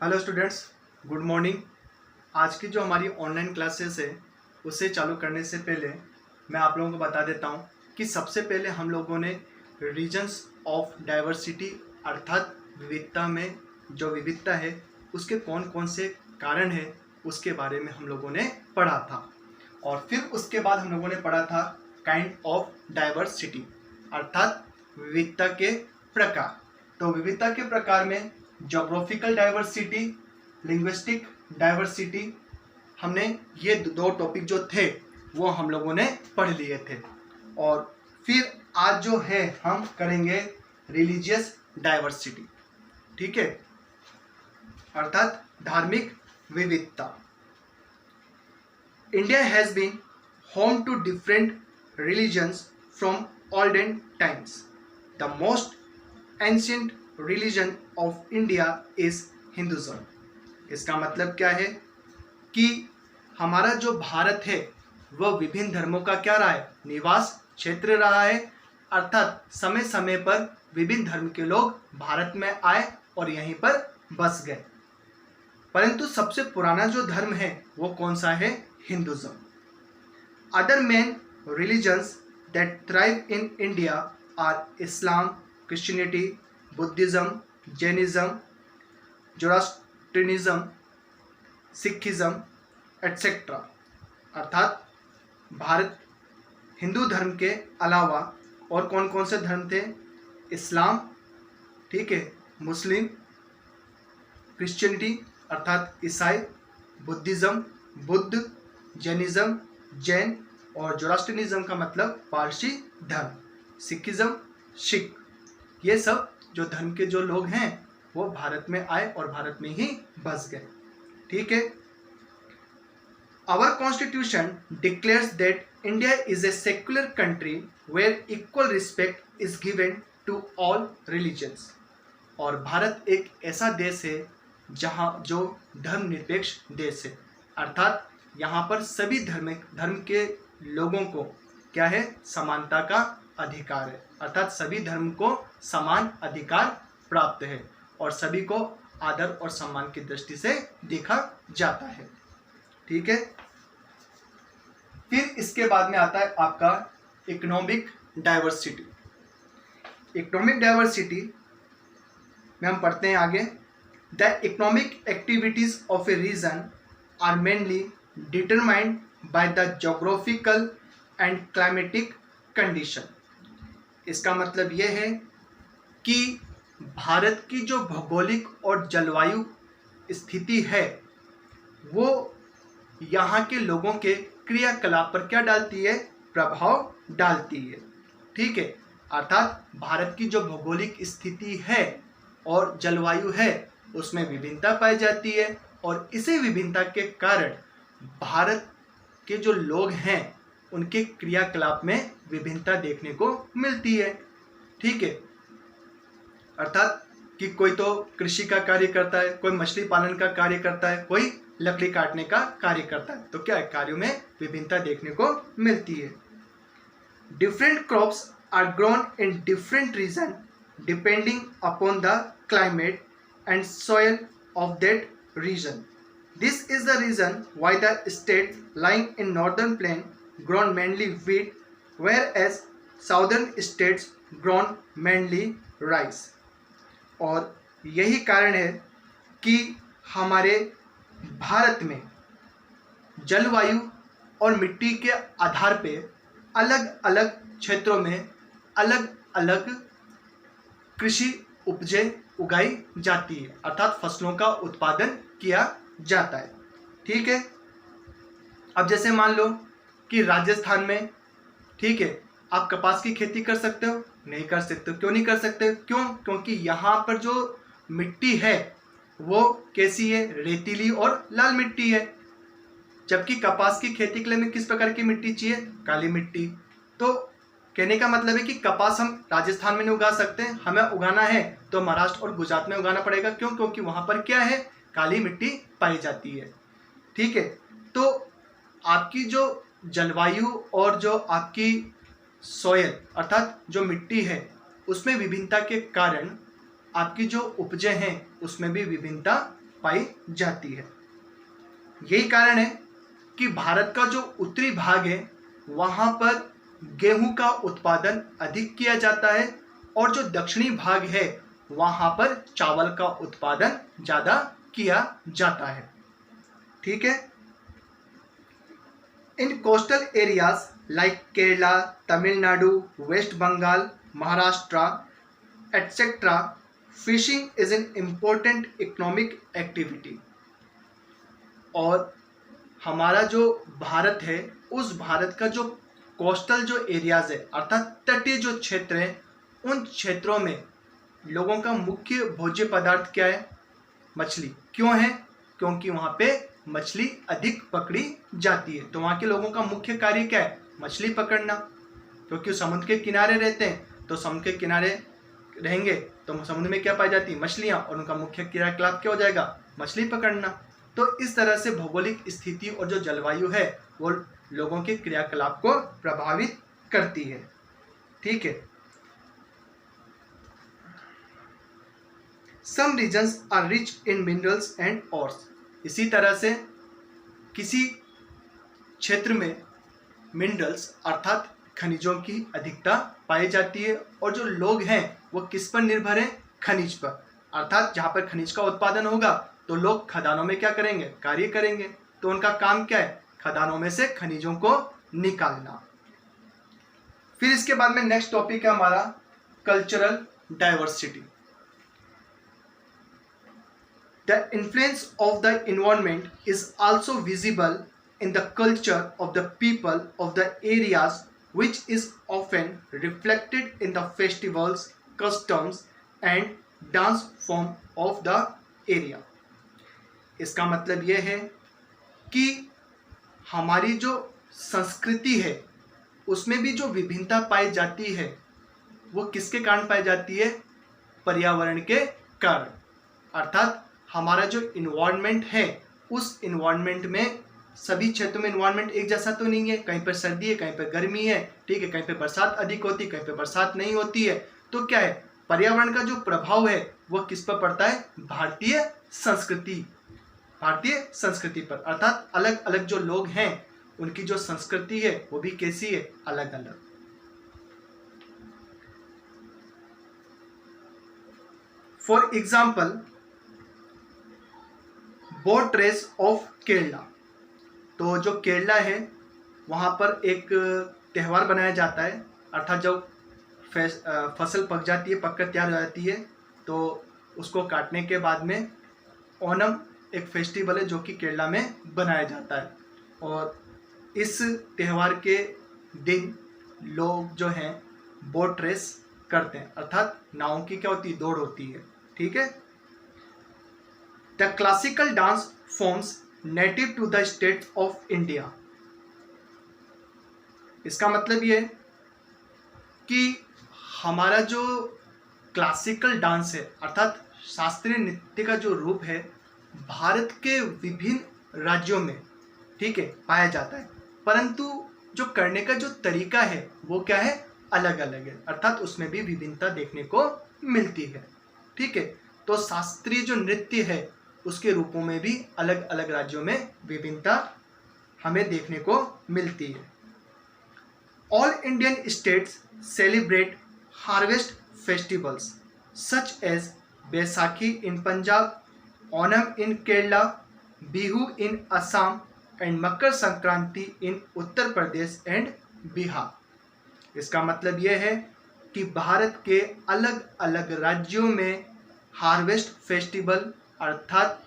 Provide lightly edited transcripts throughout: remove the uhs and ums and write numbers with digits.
Hello students, good morning. आज की जो हमारी ऑनलाइन क्लासेस है उसे चालू करने से पहले मैं आप लोगों को बता देता हूं कि सबसे पहले हम लोगों ने रीजन्स ऑफ डाइवर्सिटी अर्थात विविधता में जो विविधता है उसके कौन कौन से कारण हैं उसके बारे में हम लोगों ने पढ़ा था। और फिर उसके बाद हम लोगों ने पढ़ा था काइंड ऑफ डाइवर्सिटी अर्थात विविधता के प्रकार। तो विविधता के प्रकार में ज्योग्राफिकल डाइवर्सिटी, लिंग्विस्टिक डाइवर्सिटी, हमने ये दो टॉपिक जो थे वो हम लोगों ने पढ़ लिए थे। और फिर आज जो है हम करेंगे रिलीजियस डाइवर्सिटी, ठीक है, अर्थात धार्मिक विविधता। India has been home to different religions from olden times. The most ancient religion of India is Hinduism. इसका मतलब क्या है कि हमारा जो भारत है वह विभिन्न धर्मों का क्या रहा है, निवास क्षेत्र रहा है। अर्थात समय समय पर विभिन्न धर्म के लोग भारत में आए और यहीं पर बस गए। परंतु सबसे पुराना जो धर्म है वो कौन सा है, Hinduism. Other main religions that thrive in India are Islam, Christianity, Buddhism, Jainism, Zoroastrianism, Sikhism, etc. अर्थात भारत हिंदू धर्म के अलावा और कौन कौन से धर्म थे, इस्लाम, ठीक है, मुस्लिम, क्रिश्चियनिटी अर्थात ईसाई, बुद्धिज़्म बुद्ध, जैनिज़्म जैन और जोरास्ट्रियनिज्म का मतलब पारसी धर्म, सिखिज्म सिख। ये सब जो धर्म के जो लोग हैं वो भारत में आए और भारत में ही बस गए, ठीक है। Our constitution declares that India is a secular country where equal respect is given to all religions. और भारत एक ऐसा देश है जहाँ जो धर्मनिरपेक्ष देश है, अर्थात यहाँ पर सभी धर्म के लोगों को क्या है, समानता का अधिकार है। अर्थात सभी धर्म को समान अधिकार प्राप्त है और सभी को आदर और सम्मान की दृष्टि से देखा जाता है, ठीक है। फिर इसके बाद में आता है आपका इकोनॉमिक डाइवर्सिटी। इकोनॉमिक डाइवर्सिटी में हम पढ़ते हैं आगे, the economic activities of a region are mainly determined by the geographical and climatic condition। इसका मतलब यह है कि भारत की जो भौगोलिक और जलवायु स्थिति है वो यहाँ के लोगों के क्रियाकलाप पर क्या डालती है, प्रभाव डालती है, ठीक है। अर्थात भारत की जो भौगोलिक स्थिति है और जलवायु है उसमें विभिन्नता पाई जाती है और इसी विभिन्नता के कारण भारत के जो लोग हैं उनके क्रियाकलाप में विभिन्नता देखने को मिलती है, ठीक है। अर्थात कि कोई तो कृषि का कार्य करता है, कोई मछली पालन का कार्य करता है, कोई लकड़ी काटने का कार्य करता है, तो क्या है, कार्यों में विभिन्नता देखने को मिलती है। Different crops are grown in different region depending upon the climate and soil of that region. This is the reason why the state lying in northern plain grown mainly wheat, whereas southern states grown mainly rice। और यही कारण है कि हमारे भारत में जलवायु और मिट्टी के आधार पे अलग अलग क्षेत्रों में अलग अलग कृषि उपजें उगाई जाती है, अर्थात फसलों का उत्पादन किया जाता है, ठीक है। अब जैसे मान लो कि राजस्थान में, ठीक है, आप कपास की खेती कर सकते हो, नहीं कर सकते हो। क्यों नहीं कर सकते, क्यों, क्योंकि यहाँ पर जो मिट्टी है वो कैसी है, रेतीली और लाल मिट्टी है। जबकि कपास की खेती के लिए हमें किस प्रकार की मिट्टी चाहिए, काली मिट्टी। तो कहने का मतलब है कि कपास हम राजस्थान में नहीं उगा सकते, हमें उगाना है तो महाराष्ट्र और गुजरात में उगाना पड़ेगा। क्यों, क्योंकि वहाँ पर क्या है, काली मिट्टी पाई जाती है, ठीक है। तो आपकी जो जलवायु और जो आपकी सॉइल अर्थात जो मिट्टी है उसमें विभिन्नता के कारण आपकी जो उपजें हैं उसमें भी विभिन्नता पाई जाती है। यही कारण है कि भारत का जो उत्तरी भाग है वहाँ पर गेहूं का उत्पादन अधिक किया जाता है और जो दक्षिणी भाग है वहाँ पर चावल का उत्पादन ज़्यादा किया जाता है। ठीक है। In coastal areas like Kerala, Tamil Nadu, west Bengal, Maharashtra etcetera, fishing is an important economic activity. और हमारा जो भारत है उस भारत का जो कोस्टल जो एरियाज है अर्थात तटीय जो क्षेत्र है उन क्षेत्रों में लोगों का मुख्य भोज्य पदार्थ क्या है? मछली। क्यों है? क्योंकि वहाँ पे मछली अधिक पकड़ी जाती है। तो वहाँ के लोगों का मुख्य कार्य क्या है? मछली पकड़ना। क्योंकि समुद्र के किनारे रहते हैं तो समुद्र के किनारे रहेंगे तो समुद्र में क्या पाई जाती है? मछलियाँ। और उनका मुख्य क्रियाकलाप क्या हो जाएगा? मछली पकड़ना। तो इस तरह से भौगोलिक स्थिति और जो जलवायु है वो लोगों के क्रियाकलाप को प्रभावित करती है। ठीक है। Some regions are rich in minerals and ores। इसी तरह से किसी क्षेत्र में मिनरल्स अर्थात खनिजों की अधिकता पाई जाती है और जो लोग हैं वो किस पर निर्भर हैं? खनिज पर। अर्थात जहाँ पर खनिज का उत्पादन होगा तो लोग खदानों में क्या करेंगे? कार्य करेंगे। तो उनका काम क्या है? खदानों में से खनिजों को निकालना। फिर इसके बाद में नेक्स्ट टॉपिक है हमारा cultural diversity. The influence of the environment is also visible in the culture of the people of the areas, which is often reflected in the festivals, customs and dance form of the area। इसका मतलब यह है कि हमारी जो संस्कृति है उसमें भी जो विभिन्नता पाई जाती है वो किसके कारण पाई जाती है? पर्यावरण के कारण। अर्थात हमारा जो इन्वायरमेंट है उस इन्वायरमेंट में सभी क्षेत्रों में इन्वायरमेंट एक जैसा तो नहीं है। कहीं पर सर्दी है, कहीं पर गर्मी है, ठीक है, कहीं पर बरसात अधिक होती है, कहीं पर बरसात नहीं होती है। तो क्या है? पर्यावरण का जो प्रभाव है वो किस पर पड़ता है? भारतीय संस्कृति पर। अर्थात अलग अलग जो लोग हैं उनकी जो संस्कृति है वो भी कैसी है? अलग अलग। For example boat race of Kerala. तो जो केरला है वहाँ पर एक त्यौहार बनाया जाता है। अर्थात जब फसल पक जाती है, पककर तैयार हो जाती है तो उसको काटने के बाद में ओणम एक फेस्टिवल है जो कि केरला में बनाया जाता है। और इस त्यौहार के दिन लोग जो हैं बोट रेस करते हैं। अर्थात नावों की क्या होती है? दौड़ होती है। ठीक है। The classical dance forms native to the states of India। इसका मतलब ये कि हमारा जो क्लासिकल डांस है अर्थात शास्त्रीय नृत्य का जो रूप है भारत के विभिन्न राज्यों में, ठीक है, पाया जाता है। परंतु जो करने का जो तरीका है वो क्या है? अलग अलग है। अर्थात उसमें भी विभिन्नता देखने को मिलती है। ठीक है। तो शास्त्रीय जो नृत्य है उसके रूपों में भी अलग अलग राज्यों में विभिन्नता हमें देखने को मिलती है। All Indian states celebrate harvest festivals such as Baisakhi in Punjab, Onam in Kerala, Bihu in Assam and Makar Sankranti in Uttar Pradesh and Bihar. इसका मतलब यह है कि भारत के अलग अलग राज्यों में हार्वेस्ट फेस्टिवल अर्थात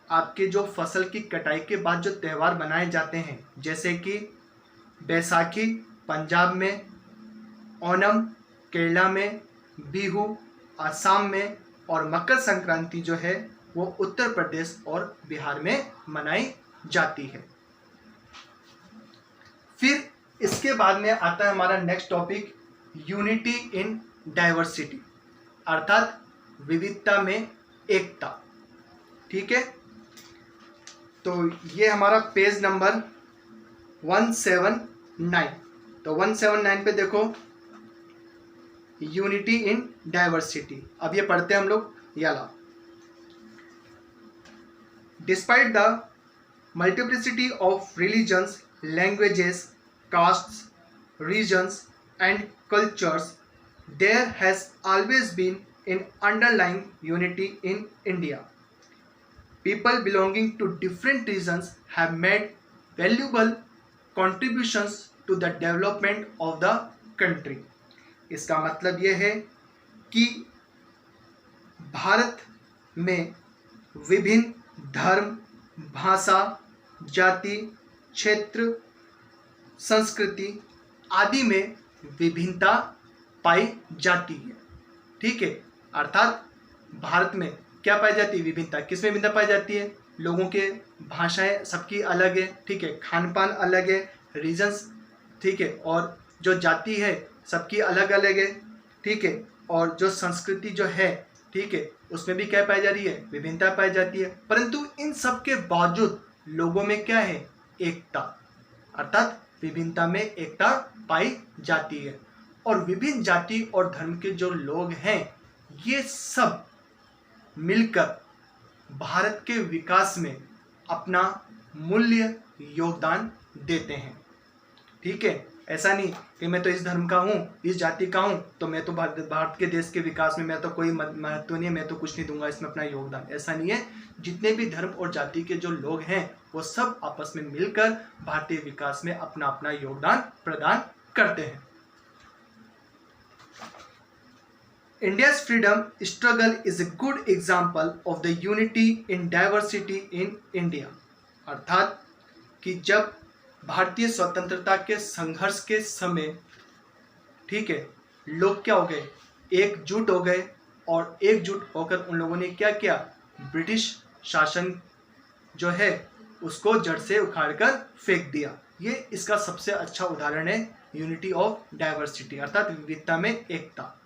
आपके जो फसल की कटाई के बाद जो त्यौहार मनाए जाते हैं जैसे कि बैसाखी पंजाब में, ओणम केरला में, बिहू असम में और मकर संक्रांति जो है वो उत्तर प्रदेश और बिहार में मनाई जाती है। फिर इसके बाद में आता है हमारा next topic unity in diversity अर्थात विविधता में एकता। ठीक है। तो ये हमारा पेज नंबर 179। तो 179 पे देखो यूनिटी इन डाइवर्सिटी। अब ये पढ़ते हैं हम लोग। याला despite the multiplicity of religions, languages, castes, regions, and cultures, there has always been an underlying unity in India. People belonging to different regions have made valuable contributions to the development of the country. इसका मतलब यह है कि भारत में विभिन्न धर्म, भाषा, जाति, क्षेत्र, संस्कृति आदि में विभिन्नता पाई जाती है। ठीक है, अर्थात भारत में क्या पाई जाती है? विभिन्नता। किस में विभिन्नता पाई जाती है? लोगों के भाषाएं सबकी अलग है, ठीक है, खान पान अलग है, रीजन्स, ठीक है, और जो जाति है सबकी अलग अलग है, ठीक है, और जो संस्कृति जो है, ठीक है, उसमें भी क्या पाई जा रही है? विभिन्नता पाई जाती है। परंतु इन सब के बावजूद लोगों में क्या है? एकता, अर्थात विभिन्नता में एकता पाई जाती है। और विभिन्न जाति और धर्म के जो लोग हैं ये सब मिलकर भारत के विकास में अपना मूल्य योगदान देते हैं। ठीक है, ऐसा नहीं कि मैं तो इस धर्म का हूँ, इस जाति का हूँ, तो मैं तो भारत के देश के विकास में मैं तो कोई महत्व नहीं है, मैं तो कुछ नहीं दूंगा इसमें अपना योगदान। ऐसा नहीं है, जितने भी धर्म और जाति के जो लोग हैं वो सब आपस में मिलकर भारतीय विकास में अपना अपना योगदान प्रदान करते हैं। India's freedom struggle is a good example of the unity in diversity in India। अर्थात कि जब भारतीय स्वतंत्रता के संघर्ष के समय, ठीक है, लोग क्या हो गए? एकजुट हो गए, और एकजुट होकर उन लोगों ने क्या किया? ब्रिटिश शासन जो है उसको जड़ से उखाड़कर फेंक दिया। ये इसका सबसे अच्छा उदाहरण है यूनिटी ऑफ डाइवर्सिटी, अर्थात विविधता में एकता।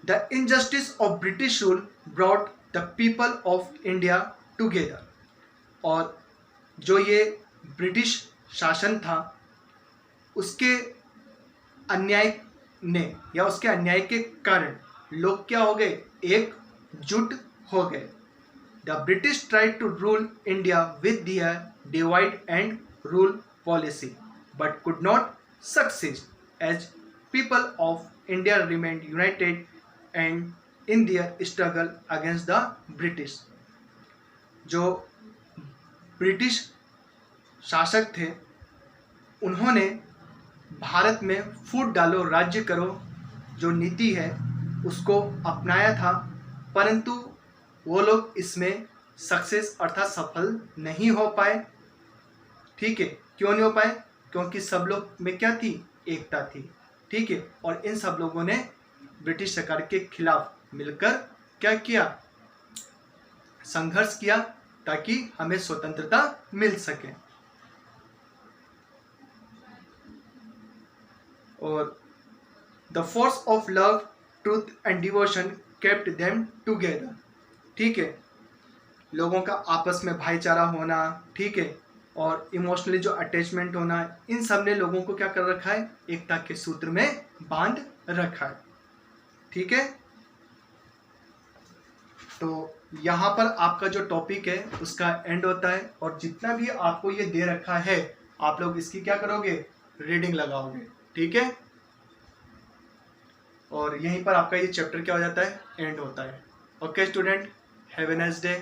The injustice of British rule brought the people of India together। और जो ये ब्रिटिश शासन था उसके अन्याय ने या उसके अन्याय के कारण लोग क्या हो गए? एकजुट हो गए। The British tried to rule India with their divide and rule policy, but could not succeed as people of India remained united and in their struggle against the British। जो ब्रिटिश शासक थे उन्होंने भारत में फूट डालो राज्य करो जो नीति है उसको अपनाया था, परंतु वो लोग इसमें सक्सेस अर्थात सफल नहीं हो पाए। ठीक है, क्यों नहीं हो पाए? क्योंकि सब लोग में क्या थी? एकता थी। ठीक है, और इन सब लोगों ने ब्रिटिश सरकार के खिलाफ मिलकर क्या किया? संघर्ष किया ताकि हमें स्वतंत्रता मिल सके। और the force of love, truth and devotion kept them together. ठीक है, लोगों का आपस में भाईचारा होना, ठीक है, और इमोशनली जो अटैचमेंट होना, इन सब ने लोगों को क्या कर रखा है? एकता के सूत्र में बांध रखा है। ठीक है, तो यहाँ पर आपका जो टॉपिक है उसका एंड होता है, और जितना भी आपको ये दे रखा है आप लोग इसकी क्या करोगे? रीडिंग लगाओगे। ठीक है, और यहीं पर आपका ये चैप्टर क्या हो जाता है? एंड होता है। Okay student, have a nice day.